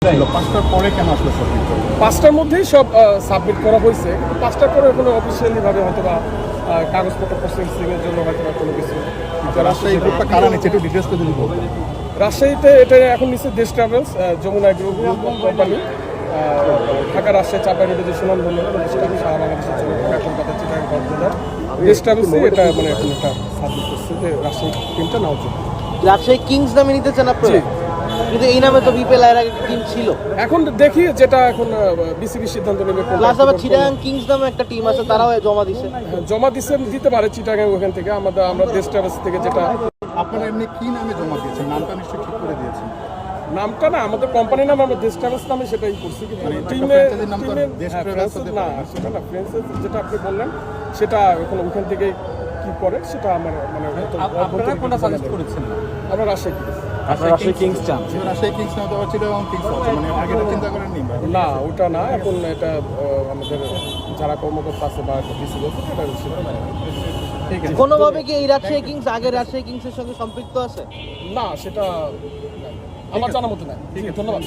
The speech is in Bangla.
পাঁচটার পরে কেন আসলে সাবমিট করবো? 5টার মধ্যেই সব সাবমিট করা হয়েছে। 5টার পরে কোনো অফিসিয়ালিভাবে হয়তো বা কাগজপত্র প্রসেসিংয়ের জন্য হয়তো বা কোনো কিছু। রাজশাহী গ্রুপটা কারা নিচ্ছে একটু ডিটেলস করে দিন। রাজশাহীতে এটা এখন নিচ্ছে Desh travels, Jamuna group company, Dhaka Rajshahi চাপা রোডে যে সুনামধন্য প্রতিষ্ঠান সারা বাংলাদেশের জন্য ঢাকা কলকাতা চিটাগাং কক্সবাজার দেশ ট্রাভেলসে এটা মানে এখন একটা সাবমিট করছে যে রাজশাহী টিমটা নাও জন্য। রাজশাহী কিংস নামে নিতে চান আপনারা? কিন্তু এই নামে তো বিপিএল এর আগে টিম ছিল। এখন দেখি যেটা এখন বিসিবি সিদ্ধান্ত নেবে। প্লাস আবার চিটাগাং কিংস নামে একটা টিম আছে, তারাও জমা দিছে। জমা দিতে পারে চিটাগাং ওখান থেকে। আমরা দেশ ট্রাভেলস থেকে যেটা। আপনারা এমনি কি নামে জমা দিয়েছেন? নামটা নিশ্চয়ই ঠিক করে দিয়েছেন। নামটা না, আমাদের কোম্পানির নাম আমরা দেশ ট্রাভেলস নামে সেটাই করছি। কিন্তু না, সেটা না, ফ্রেন্সের যেটা আপনি বললেন সেটা এখন ওখান থেকে কি করে সেটা আমার মানে আপনারা কোনটা সাজেস্ট করেছেন? আমরা রাজশাহী কিংস। রাজশাহী কিংস চান? রাজশাহী কিংস না তো আবার চিটাগাং কিংস আছে, মানে আগে এটা চিন্তা করেননি? না, ওটা না, এখন এটা আমাদের যারা কর্মকর্তা আছে বা বিসিবি আছে সেটা ঠিক আছে। কোনোভাবে কি এই রাজশাহী কিংস আগের রাজশাহী কিংসের সঙ্গে সম্পৃক্ত আছে? না, সেটা আমার জানা মতো না। ঠিক আছে, ধন্যবাদ।